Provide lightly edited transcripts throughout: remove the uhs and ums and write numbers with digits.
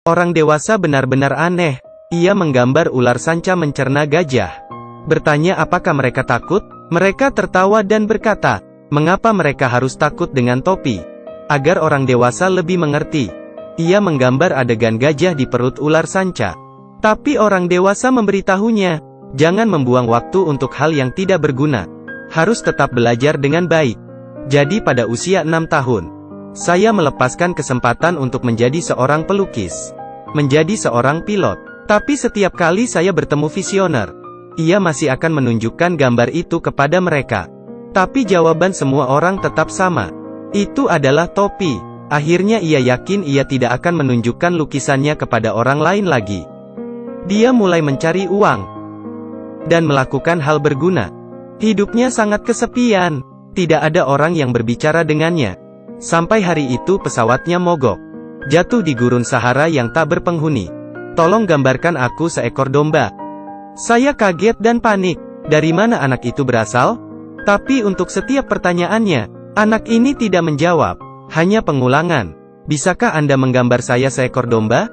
Orang dewasa benar-benar aneh. Ia menggambar ular sanca mencerna gajah. Bertanya apakah mereka takut? Mereka tertawa dan berkata, mengapa mereka harus takut dengan topi? Agar orang dewasa lebih mengerti. Ia menggambar adegan gajah di perut ular sanca. Tapi orang dewasa memberitahunya, jangan membuang waktu untuk hal yang tidak berguna. Harus tetap belajar dengan baik. Jadi pada usia 6 tahun, saya melepaskan kesempatan untuk menjadi seorang pelukis. Menjadi seorang pilot. Tapi setiap kali saya bertemu visioner, ia masih akan menunjukkan gambar itu kepada mereka. Tapi jawaban semua orang tetap sama. Itu adalah topi. Akhirnya ia yakin ia tidak akan menunjukkan lukisannya kepada orang lain lagi. Dia mulai mencari uang dan melakukan hal berguna. Hidupnya sangat kesepian. Tidak ada orang yang berbicara dengannya. Sampai hari itu pesawatnya mogok. Jatuh di gurun Sahara yang tak berpenghuni. Tolong gambarkan aku seekor domba. Saya kaget dan panik. Dari mana anak itu berasal? Tapi untuk setiap pertanyaannya, anak ini tidak menjawab. Hanya pengulangan. Bisakah Anda menggambar saya seekor domba?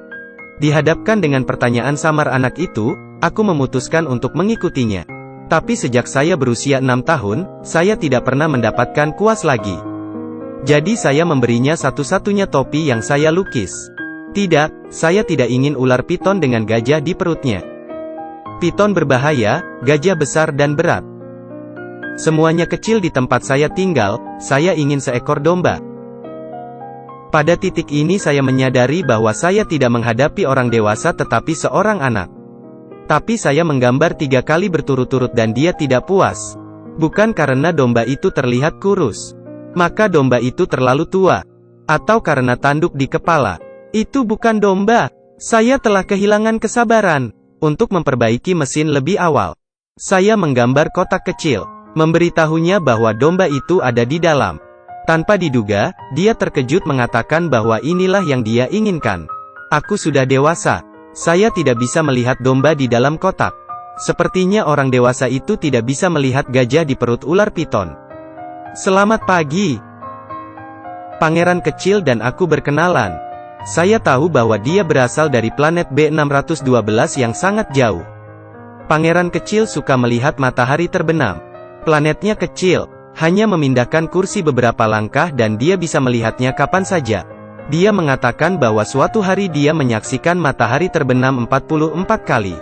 Dihadapkan dengan pertanyaan samar anak itu, aku memutuskan untuk mengikutinya. Tapi sejak saya berusia 6 tahun, saya tidak pernah mendapatkan kuas lagi. Jadi saya memberinya satu-satunya topi yang saya lukis. Tidak, saya tidak ingin ular piton dengan gajah di perutnya. Piton berbahaya, gajah besar dan berat. Semuanya kecil di tempat saya tinggal, saya ingin seekor domba. Pada titik ini saya menyadari bahwa saya tidak menghadapi orang dewasa tetapi seorang anak. Tapi saya menggambar 3 kali berturut-turut dan dia tidak puas. Bukan karena domba itu terlihat kurus. Maka domba itu terlalu tua. Atau karena tanduk di kepala. Itu bukan domba. Saya telah kehilangan kesabaran untuk memperbaiki mesin lebih awal. Saya menggambar kotak kecil, memberitahunya bahwa domba itu ada di dalam. Tanpa diduga, dia terkejut mengatakan bahwa inilah yang dia inginkan. Aku sudah dewasa. Saya tidak bisa melihat domba di dalam kotak. Sepertinya orang dewasa itu tidak bisa melihat gajah di perut ular piton. Selamat pagi. Pangeran kecil dan aku berkenalan. Saya tahu bahwa dia berasal dari planet B612 yang sangat jauh. Pangeran kecil suka melihat matahari terbenam. Planetnya kecil, hanya memindahkan kursi beberapa langkah dan dia bisa melihatnya kapan saja. Dia mengatakan bahwa suatu hari dia menyaksikan matahari terbenam 44 kali.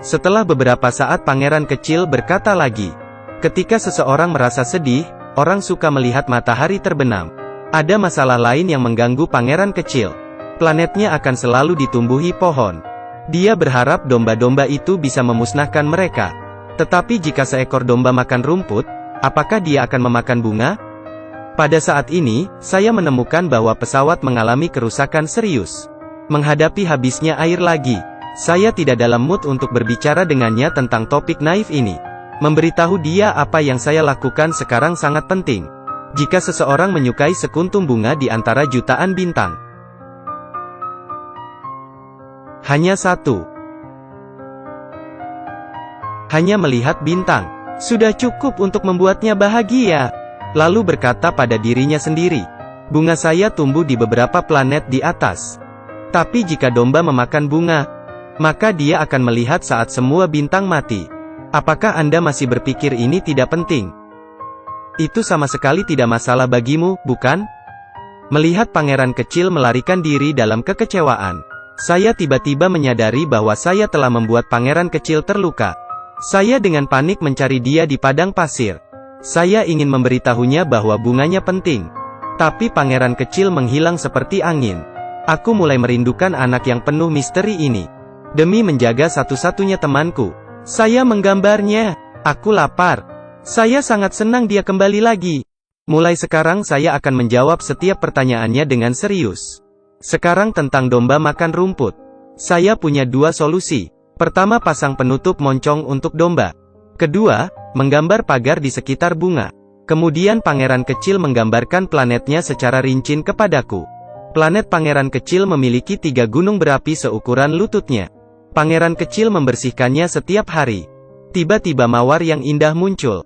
Setelah beberapa saat pangeran kecil berkata lagi, ketika seseorang merasa sedih, orang suka melihat matahari terbenam. Ada masalah lain yang mengganggu pangeran kecil. Planetnya akan selalu ditumbuhi pohon. Dia berharap domba-domba itu bisa memusnahkan mereka. Tetapi jika seekor domba makan rumput, apakah dia akan memakan bunga? Pada saat ini, saya menemukan bahwa pesawat mengalami kerusakan serius. Menghadapi habisnya air lagi, saya tidak dalam mood untuk berbicara dengannya tentang topik naif ini. Memberitahu dia apa yang saya lakukan sekarang sangat penting. Jika seseorang menyukai sekuntum bunga di antara jutaan bintang, hanya satu. Hanya melihat bintang sudah cukup untuk membuatnya bahagia. Lalu berkata pada dirinya sendiri, bunga saya tumbuh di beberapa planet di atas. Tapi jika domba memakan bunga, maka dia akan melihat saat semua bintang mati. Apakah Anda masih berpikir ini tidak penting? Itu sama sekali tidak masalah bagimu, bukan? Melihat pangeran kecil melarikan diri dalam kekecewaan, saya tiba-tiba menyadari bahwa saya telah membuat pangeran kecil terluka. Saya dengan panik mencari dia di padang pasir. Saya ingin memberitahunya bahwa bunganya penting. Tapi pangeran kecil menghilang seperti angin. Aku mulai merindukan anak yang penuh misteri ini. Demi menjaga satu-satunya temanku, saya menggambarnya. Aku lapar. Saya sangat senang dia kembali lagi. Mulai sekarang saya akan menjawab setiap pertanyaannya dengan serius. Sekarang tentang domba makan rumput. Saya punya 2 solusi. Pertama, pasang penutup moncong untuk domba. Kedua, menggambar pagar di sekitar bunga. Kemudian pangeran kecil menggambarkan planetnya secara rinci kepadaku. Planet pangeran kecil memiliki 3 gunung berapi seukuran lututnya. Pangeran kecil membersihkannya setiap hari. Tiba-tiba mawar yang indah muncul.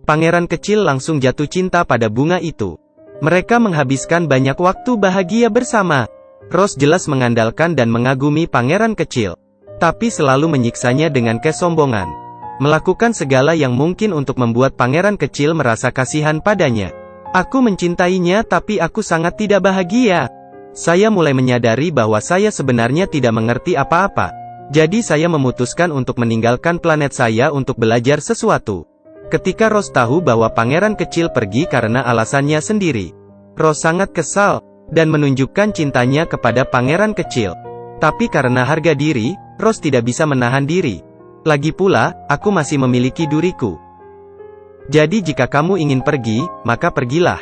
Pangeran kecil langsung jatuh cinta pada bunga itu. Mereka menghabiskan banyak waktu bahagia bersama. Rose jelas mengandalkan dan mengagumi pangeran kecil, tapi selalu menyiksanya dengan kesombongan. Melakukan segala yang mungkin untuk membuat pangeran kecil merasa kasihan padanya. Aku mencintainya tapi aku sangat tidak bahagia. Saya mulai menyadari bahwa saya sebenarnya tidak mengerti apa-apa. Jadi saya memutuskan untuk meninggalkan planet saya untuk belajar sesuatu. Ketika Rose tahu bahwa pangeran kecil pergi karena alasannya sendiri, Rose sangat kesal dan menunjukkan cintanya kepada pangeran kecil. Tapi karena harga diri, Rose tidak bisa menahan diri. Lagi pula, aku masih memiliki diriku. Jadi jika kamu ingin pergi, maka pergilah.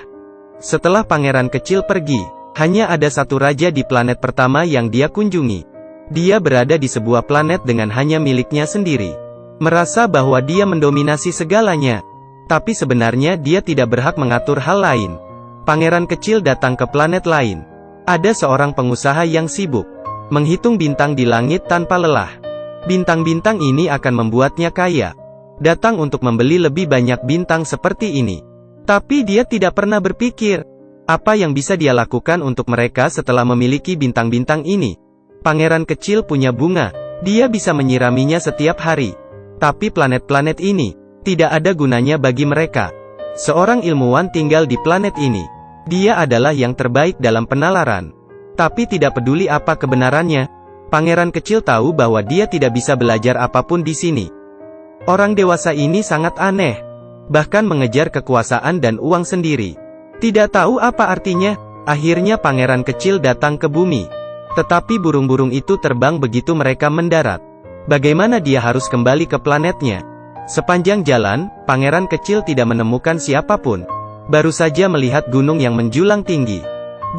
Setelah pangeran kecil pergi, hanya ada satu raja di planet pertama yang dia kunjungi. Dia berada di sebuah planet dengan hanya miliknya sendiri. Merasa bahwa dia mendominasi segalanya. Tapi sebenarnya dia tidak berhak mengatur hal lain. Pangeran kecil datang ke planet lain. Ada seorang pengusaha yang sibuk menghitung bintang di langit tanpa lelah. Bintang-bintang ini akan membuatnya kaya. Datang untuk membeli lebih banyak bintang seperti ini. Tapi dia tidak pernah berpikir, apa yang bisa dia lakukan untuk mereka setelah memiliki bintang-bintang ini. Pangeran kecil punya bunga. Dia bisa menyiraminya setiap hari. Tapi planet-planet ini tidak ada gunanya bagi mereka. Seorang ilmuwan tinggal di planet ini. Dia adalah yang terbaik dalam penalaran. Tapi tidak peduli apa kebenarannya, pangeran kecil tahu bahwa dia tidak bisa belajar apapun di sini. Orang dewasa ini sangat aneh. Bahkan mengejar kekuasaan dan uang sendiri. Tidak tahu apa artinya. Akhirnya pangeran kecil datang ke bumi. Tetapi burung-burung itu terbang begitu mereka mendarat. Bagaimana dia harus kembali ke planetnya? Sepanjang jalan, pangeran kecil tidak menemukan siapapun. Baru saja melihat gunung yang menjulang tinggi.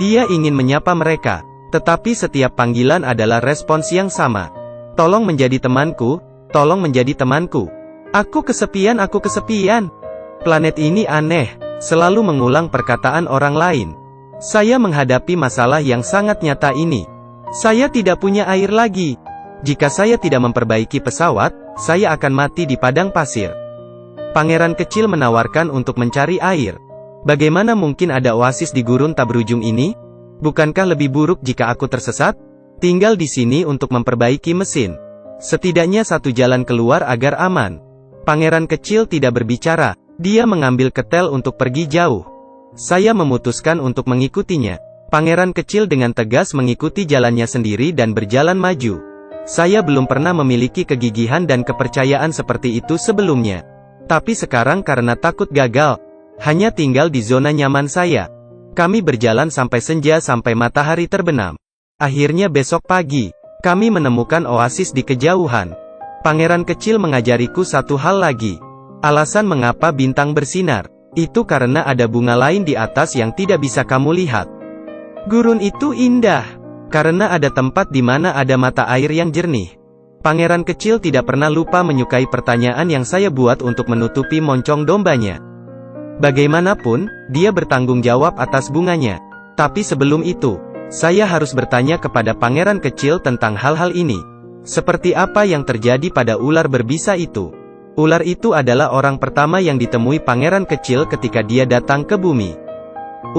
Dia ingin menyapa mereka, tetapi setiap panggilan adalah respons yang sama. Tolong menjadi temanku, tolong menjadi temanku. Aku kesepian, aku kesepian. Planet ini aneh, selalu mengulang perkataan orang lain. Saya menghadapi masalah yang sangat nyata ini. Saya tidak punya air lagi. Jika saya tidak memperbaiki pesawat, saya akan mati di padang pasir. Pangeran kecil menawarkan untuk mencari air. Bagaimana mungkin ada oasis di gurun tak berujung ini? Bukankah lebih buruk jika aku tersesat? Tinggal di sini untuk memperbaiki mesin. Setidaknya satu jalan keluar agar aman. Pangeran kecil tidak berbicara. Dia mengambil ketel untuk pergi jauh. Saya memutuskan untuk mengikutinya. Pangeran kecil dengan tegas mengikuti jalannya sendiri dan berjalan maju. Saya belum pernah memiliki kegigihan dan kepercayaan seperti itu sebelumnya. Tapi sekarang karena takut gagal, hanya tinggal di zona nyaman saya. Kami berjalan sampai senja sampai matahari terbenam. Akhirnya besok pagi, kami menemukan oasis di kejauhan. Pangeran kecil mengajariku satu hal lagi. Alasan mengapa bintang bersinar, itu karena ada bunga lain di atas yang tidak bisa kamu lihat. Gurun itu indah, karena ada tempat di mana ada mata air yang jernih. Pangeran kecil tidak pernah lupa menyukai pertanyaan yang saya buat untuk menutupi moncong dombanya. Bagaimanapun, dia bertanggung jawab atas bunganya. Tapi sebelum itu, saya harus bertanya kepada pangeran kecil tentang hal-hal ini. Seperti apa yang terjadi pada ular berbisa itu? Ular itu adalah orang pertama yang ditemui pangeran kecil ketika dia datang ke bumi.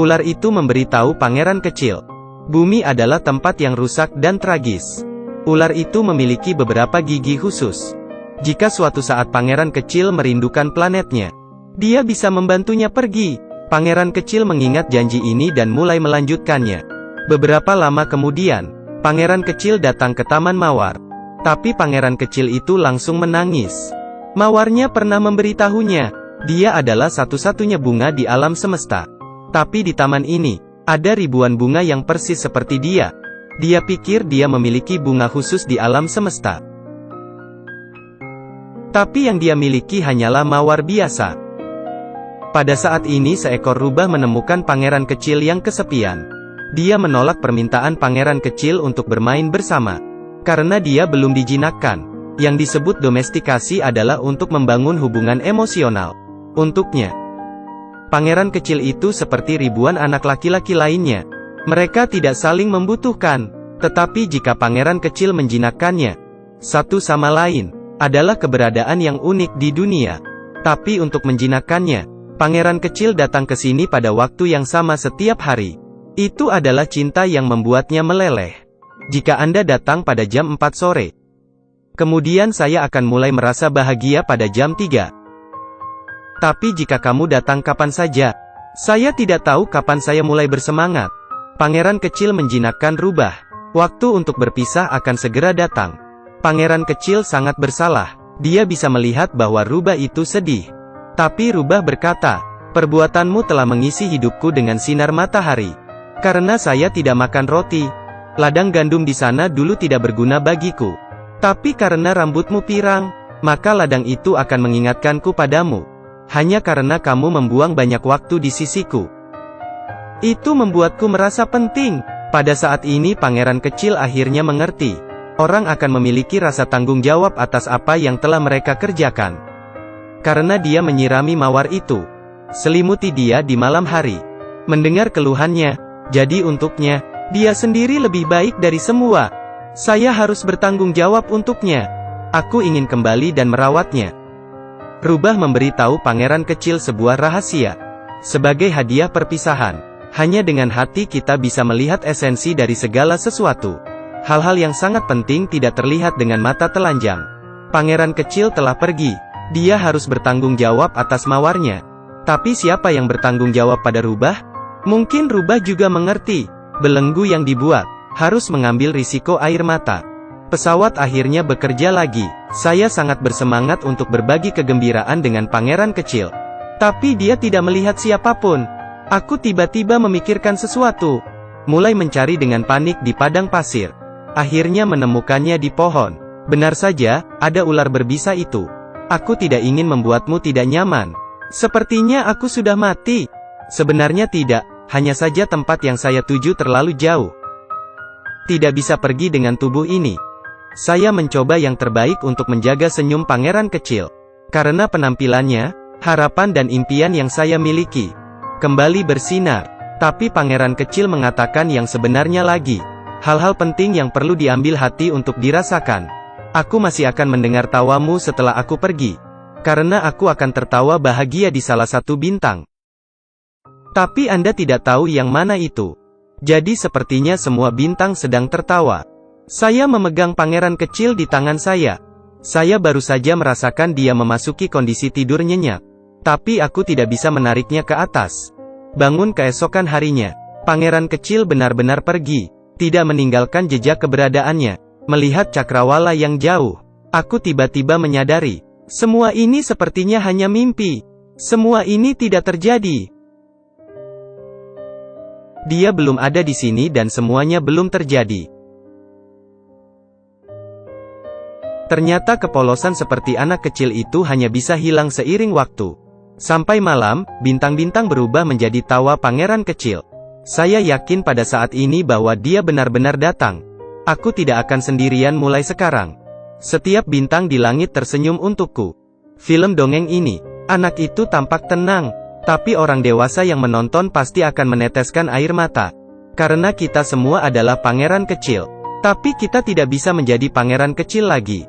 Ular itu memberitahu pangeran kecil, bumi adalah tempat yang rusak dan tragis. Ular itu memiliki beberapa gigi khusus. Jika suatu saat pangeran kecil merindukan planetnya, dia bisa membantunya pergi. Pangeran kecil mengingat janji ini dan mulai melanjutkannya. Beberapa lama kemudian, pangeran kecil datang ke Taman Mawar. Tapi pangeran kecil itu langsung menangis. Mawarnya pernah memberitahunya, dia adalah satu-satunya bunga di alam semesta. Tapi di taman ini, ada ribuan bunga yang persis seperti dia. Dia pikir dia memiliki bunga khusus di alam semesta. Tapi yang dia miliki hanyalah mawar biasa. Pada saat ini seekor rubah menemukan pangeran kecil yang kesepian. Dia menolak permintaan pangeran kecil untuk bermain bersama. Karena dia belum dijinakkan. Yang disebut domestikasi adalah untuk membangun hubungan emosional. Untuknya, pangeran kecil itu seperti ribuan anak laki-laki lainnya. Mereka tidak saling membutuhkan. Tetapi jika pangeran kecil menjinakkannya, satu sama lain, adalah keberadaan yang unik di dunia. Tapi untuk menjinakkannya, pangeran kecil datang ke sini pada waktu yang sama setiap hari. Itu adalah cinta yang membuatnya meleleh. Jika Anda datang pada jam 4 sore, kemudian saya akan mulai merasa bahagia pada jam 3. Tapi jika kamu datang kapan saja, saya tidak tahu kapan saya mulai bersemangat. Pangeran kecil menjinakkan rubah. Waktu untuk berpisah akan segera datang. Pangeran kecil sangat bersalah. Dia bisa melihat bahwa rubah itu sedih. Tapi rubah berkata, "Perbuatanmu telah mengisi hidupku dengan sinar matahari. Karena saya tidak makan roti, ladang gandum di sana dulu tidak berguna bagiku. Tapi karena rambutmu pirang, maka ladang itu akan mengingatkanku padamu. Hanya karena kamu membuang banyak waktu di sisiku. Itu membuatku merasa penting." Pada saat ini pangeran kecil akhirnya mengerti. Orang akan memiliki rasa tanggung jawab atas apa yang telah mereka kerjakan. Karena dia menyirami mawar itu, selimuti dia di malam hari. Mendengar keluhannya, jadi untuknya, dia sendiri lebih baik dari semua. Saya harus bertanggung jawab untuknya. Aku ingin kembali dan merawatnya. Rubah memberitahu pangeran kecil sebuah rahasia. Sebagai hadiah perpisahan, hanya dengan hati kita bisa melihat esensi dari segala sesuatu. Hal-hal yang sangat penting tidak terlihat dengan mata telanjang. Pangeran kecil telah pergi. Dia harus bertanggung jawab atas mawarnya. Tapi siapa yang bertanggung jawab pada rubah? Mungkin rubah juga mengerti. Belenggu yang dibuat harus mengambil risiko air mata. Pesawat akhirnya bekerja lagi. Saya sangat bersemangat untuk berbagi kegembiraan dengan pangeran kecil. Tapi dia tidak melihat siapapun. Aku tiba-tiba memikirkan sesuatu. Mulai mencari dengan panik di padang pasir. Akhirnya menemukannya di pohon. Benar saja, ada ular berbisa itu. Aku tidak ingin membuatmu tidak nyaman. Sepertinya aku sudah mati. Sebenarnya tidak, hanya saja tempat yang saya tuju terlalu jauh. Tidak bisa pergi dengan tubuh ini. Saya mencoba yang terbaik untuk menjaga senyum pangeran kecil. Karena penampilannya, harapan dan impian yang saya miliki kembali bersinar. Tapi pangeran kecil mengatakan yang sebenarnya lagi. Hal-hal penting yang perlu diambil hati untuk dirasakan. Aku masih akan mendengar tawamu setelah aku pergi. Karena aku akan tertawa bahagia di salah satu bintang. Tapi Anda tidak tahu yang mana itu. Jadi sepertinya semua bintang sedang tertawa. Saya memegang pangeran kecil di tangan saya. Saya baru saja merasakan dia memasuki kondisi tidur nyenyak. Tapi aku tidak bisa menariknya ke atas. Bangun keesokan harinya, pangeran kecil benar-benar pergi. Tidak meninggalkan jejak keberadaannya. Melihat cakrawala yang jauh, aku tiba-tiba menyadari. Semua ini sepertinya hanya mimpi. Semua ini tidak terjadi. Dia belum ada di sini dan semuanya belum terjadi. Ternyata kepolosan seperti anak kecil itu hanya bisa hilang seiring waktu. Sampai malam, bintang-bintang berubah menjadi tawa pangeran kecil. Saya yakin pada saat ini bahwa dia benar-benar datang. Aku tidak akan sendirian mulai sekarang. Setiap bintang di langit tersenyum untukku. Film dongeng ini, anak itu tampak tenang. Tapi orang dewasa yang menonton pasti akan meneteskan air mata. Karena kita semua adalah pangeran kecil. Tapi kita tidak bisa menjadi pangeran kecil lagi.